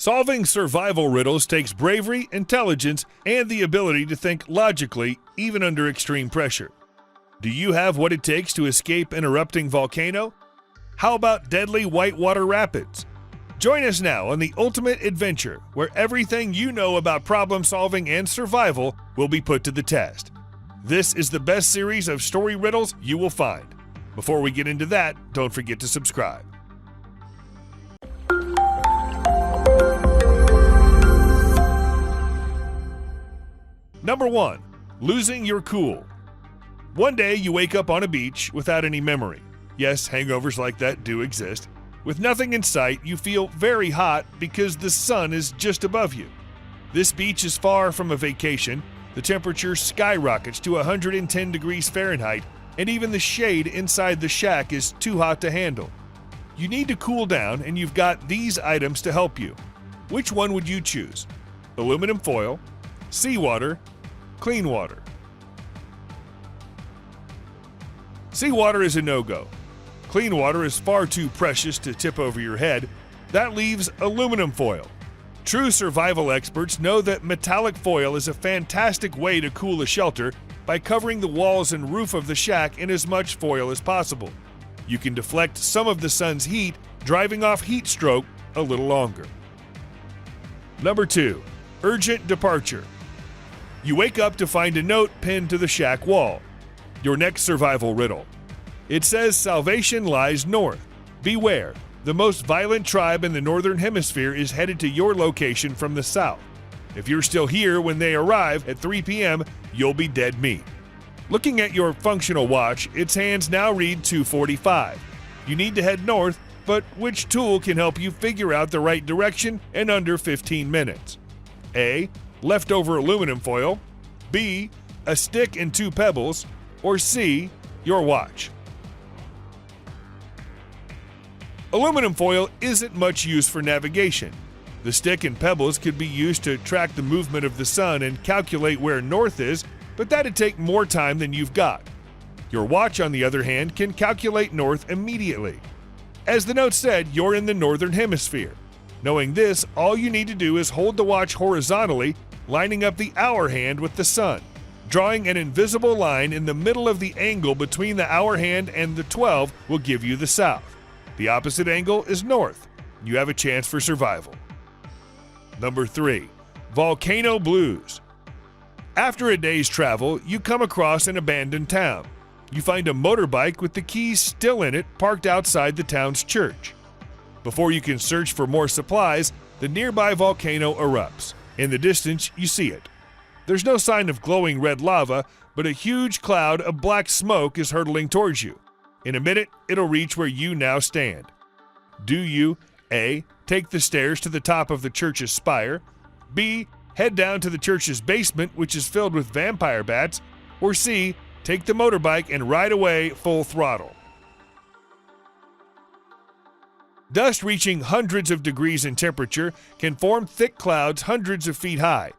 Solving survival riddles takes bravery, intelligence, and the ability to think logically, even under extreme pressure. Do you have what it takes to escape an erupting volcano? How about deadly whitewater rapids? Join us now on the ultimate adventure, where everything you know about problem solving and survival will be put to the test. This is the best series of story riddles you will find. Before we get into that, don't forget to subscribe. Number 1. Losing your cool. One day you wake up on a beach without any memory. Yes, hangovers like that do exist. With nothing in sight, you feel very hot because the sun is just above you. This beach is far from a vacation. The temperature skyrockets to 110 degrees Fahrenheit, and even the shade inside the shack is too hot to handle. You need to cool down, and you've got these items to help you. Which one would you choose? Aluminum foil, seawater, clean water. Seawater is a no-go. Clean water is far too precious to tip over your head. That leaves aluminum foil. True survival experts know that metallic foil is a fantastic way to cool a shelter by covering the walls and roof of the shack in as much foil as possible. You can deflect some of the sun's heat, driving off heat stroke a little longer. Number 2. Urgent departure. You wake up to find a note pinned to the shack wall. Your next survival riddle. It says salvation lies north. Beware, the most violent tribe in the northern hemisphere is headed to your location from the south. If you're still here when they arrive at 3 p.m., you'll be dead meat. Looking at your functional watch, its hands now read 2:45. You need to head north, but which tool can help you figure out the right direction in under 15 minutes? A. Leftover aluminum foil. B. A stick and 2 pebbles. Or C. Your watch. Aluminum foil isn't much use for navigation. The stick and pebbles could be used to track the movement of the sun and calculate where north is, but that'd take more time than you've got. Your watch, on the other hand, can calculate north immediately. As the note said, you're in the northern hemisphere. Knowing this, all you need to do is hold the watch horizontally, lining up the hour hand with the sun. Drawing an invisible line in the middle of the angle between the hour hand and the 12 will give you the south. The opposite angle is north. You have a chance for survival. Number 3. Volcano blues. After a day's travel, you come across an abandoned town. You find a motorbike with the keys still in it parked outside the town's church. Before you can search for more supplies, the nearby volcano erupts. In the distance, you see it. There's no sign of glowing red lava, but a huge cloud of black smoke is hurtling towards you. In a minute, it'll reach where you now stand. Do you A. Take the stairs to the top of the church's spire, B. Head down to the church's basement, which is filled with vampire bats, or C. Take the motorbike and ride away full throttle? Dust reaching hundreds of degrees in temperature can form thick clouds hundreds of feet high.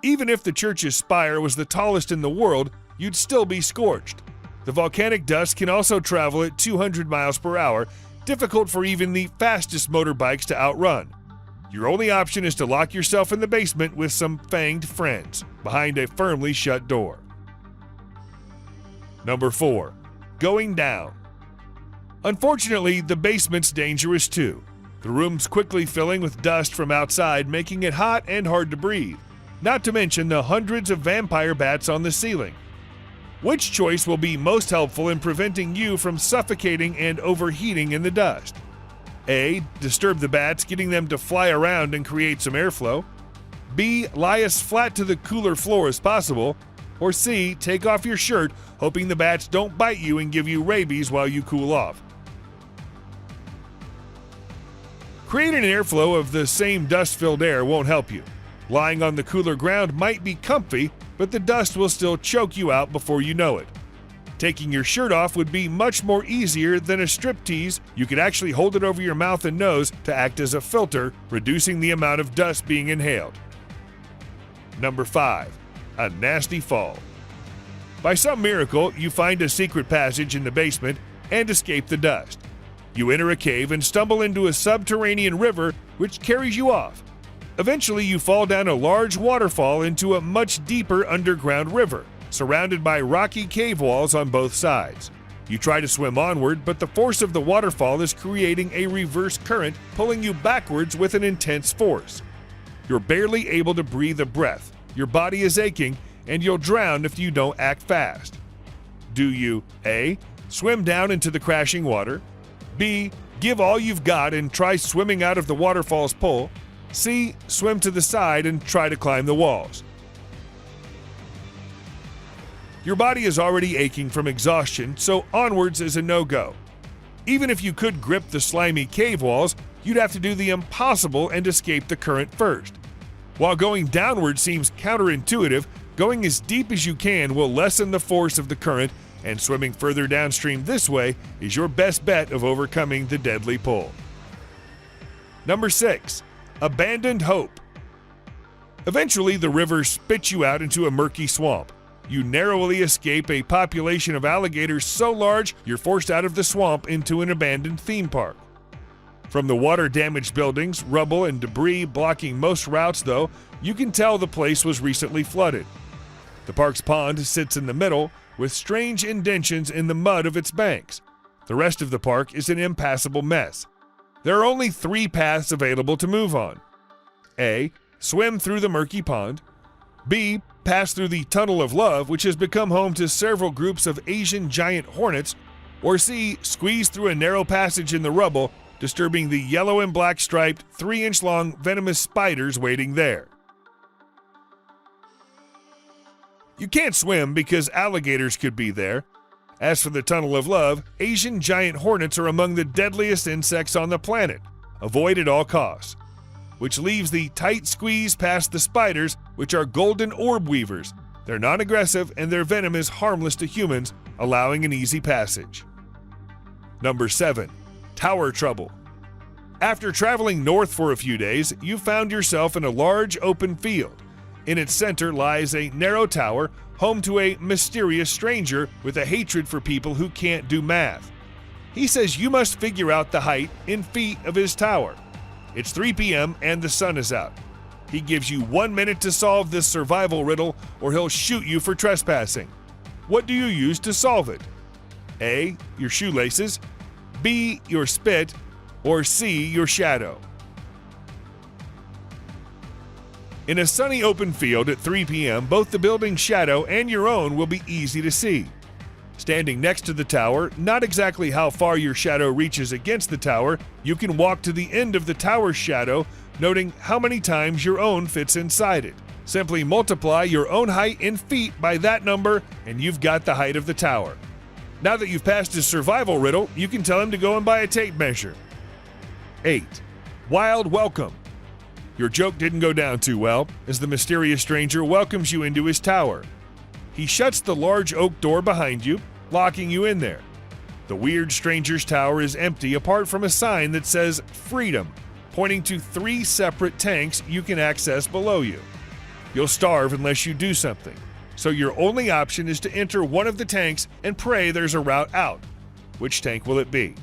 Even if the church's spire was the tallest in the world, you'd still be scorched. The volcanic dust can also travel at 200 miles per hour, difficult for even the fastest motorbikes to outrun. Your only option is to lock yourself in the basement with some fanged friends, behind a firmly shut door. Number 4. Going down. Unfortunately, the basement's dangerous too. The room's quickly filling with dust from outside, making it hot and hard to breathe. Not to mention the hundreds of vampire bats on the ceiling. Which choice will be most helpful in preventing you from suffocating and overheating in the dust? A. Disturb the bats, getting them to fly around and create some airflow. B. Lie as flat to the cooler floor as possible. Or C. Take off your shirt, hoping the bats don't bite you and give you rabies while you cool off. Creating an airflow of the same dust-filled air won't help you. Lying on the cooler ground might be comfy, but the dust will still choke you out before you know it. Taking your shirt off would be much more easier than a striptease. You could actually hold it over your mouth and nose to act as a filter, reducing the amount of dust being inhaled. Number 5. A nasty fall. By some miracle, you find a secret passage in the basement and escape the dust. You enter a cave and stumble into a subterranean river which carries you off. Eventually, you fall down a large waterfall into a much deeper underground river, surrounded by rocky cave walls on both sides. You try to swim onward, but the force of the waterfall is creating a reverse current, pulling you backwards with an intense force. You're barely able to breathe a breath, your body is aching, and you'll drown if you don't act fast. Do you A. swim down into the crashing water, B. give all you've got and try swimming out of the waterfall's pull, C. swim to the side and try to climb the walls? Your body is already aching from exhaustion, so onwards is a no-go. Even if you could grip the slimy cave walls, you'd have to do the impossible and escape the current first. While going downward seems counterintuitive, going as deep as you can will lessen the force of the current, and swimming further downstream this way is your best bet of overcoming the deadly pull. Number 6. Abandoned hope. Eventually, the river spits you out into a murky swamp. You narrowly escape a population of alligators so large you're forced out of the swamp into an abandoned theme park. From the water-damaged buildings, rubble, and debris blocking most routes, though, you can tell the place was recently flooded. The park's pond sits in the middle, with strange indentions in the mud of its banks. The rest of the park is an impassable mess. There are only 3 paths available to move on. A. Swim through the murky pond. B. Pass through the Tunnel of Love, which has become home to several groups of Asian giant hornets. Or C. Squeeze through a narrow passage in the rubble, disturbing the yellow and black striped, 3-inch long venomous spiders waiting there. You can't swim because alligators could be there. As for the Tunnel of Love, Asian giant hornets are among the deadliest insects on the planet. Avoid at all costs. Which leaves the tight squeeze past the spiders, which are golden orb weavers. They're non-aggressive and their venom is harmless to humans, allowing an easy passage. Number 7. Tower trouble. After traveling north for a few days, you found yourself in a large open field. In its center lies a narrow tower, home to a mysterious stranger with a hatred for people who can't do math. He says you must figure out the height in feet of his tower. It's 3 p.m. and the sun is out. He gives you 1 minute to solve this survival riddle or he'll shoot you for trespassing. What do you use to solve it? A. Your shoelaces, B. Your spit, or C. Your shadow. In a sunny open field at 3 p.m., both the building's shadow and your own will be easy to see. Standing next to the tower, not exactly how far your shadow reaches against the tower, you can walk to the end of the tower's shadow, noting how many times your own fits inside it. Simply multiply your own height in feet by that number, and you've got the height of the tower. Now that you've passed his survival riddle, you can tell him to go and buy a tape measure. 8. Wild welcome. Your joke didn't go down too well, as the mysterious stranger welcomes you into his tower. He shuts the large oak door behind you, locking you in there. The weird stranger's tower is empty apart from a sign that says Freedom, pointing to 3 separate tanks you can access below you. You'll starve unless you do something, so your only option is to enter one of the tanks and pray there's a route out. Which tank will it be?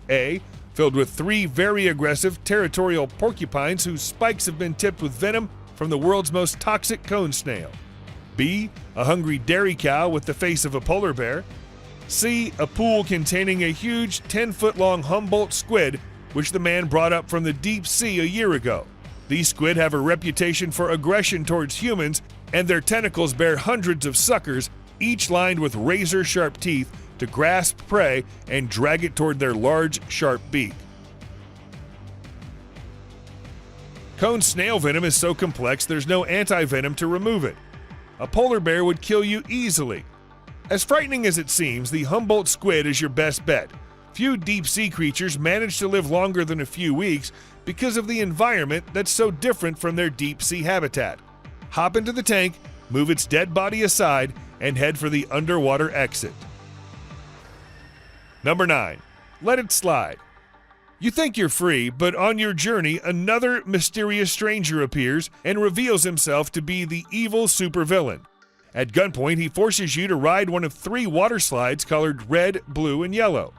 A. Filled with 3 very aggressive territorial porcupines whose spikes have been tipped with venom from the world's most toxic cone snail. B. A hungry dairy cow with the face of a polar bear. C. A pool containing a huge 10-foot-long Humboldt squid, which the man brought up from the deep sea a year ago. These squid have a reputation for aggression towards humans, and their tentacles bear hundreds of suckers, each lined with razor-sharp teeth, to grasp prey and drag it toward their large, sharp beak. Cone snail venom is so complex there's no anti-venom to remove it. A polar bear would kill you easily. As frightening as it seems, the Humboldt squid is your best bet. Few deep-sea creatures manage to live longer than a few weeks because of the environment that's so different from their deep-sea habitat. Hop into the tank, move its dead body aside, and head for the underwater exit. Number 9. Let it slide. You think you're free, but on your journey, another mysterious stranger appears and reveals himself to be the evil supervillain. At gunpoint, he forces you to ride one of 3 water slides colored red, blue, and yellow.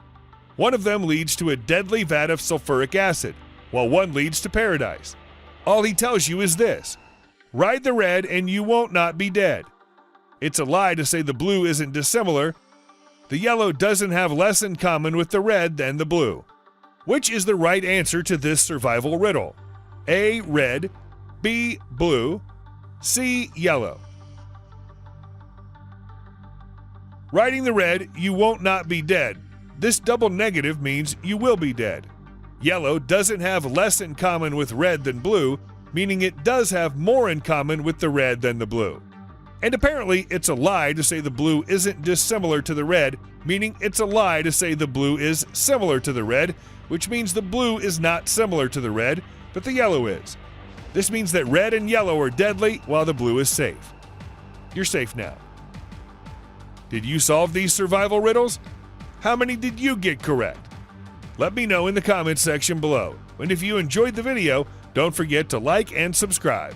One of them leads to a deadly vat of sulfuric acid, while one leads to paradise. All he tells you is this: ride the red and you won't not be dead. It's a lie to say the blue isn't dissimilar. The yellow doesn't have less in common with the red than the blue. Which is the right answer to this survival riddle? A. Red, B. Blue, C. Yellow. Riding the red, you won't not be dead. This double negative means you will be dead. Yellow doesn't have less in common with red than blue, meaning it does have more in common with the red than the blue. And apparently, it's a lie to say the blue isn't dissimilar to the red, meaning it's a lie to say the blue is similar to the red, which means the blue is not similar to the red, but the yellow is. This means that red and yellow are deadly while the blue is safe. You're safe now. Did you solve these survival riddles? How many did you get correct? Let me know in the comments section below. And if you enjoyed the video, don't forget to like and subscribe.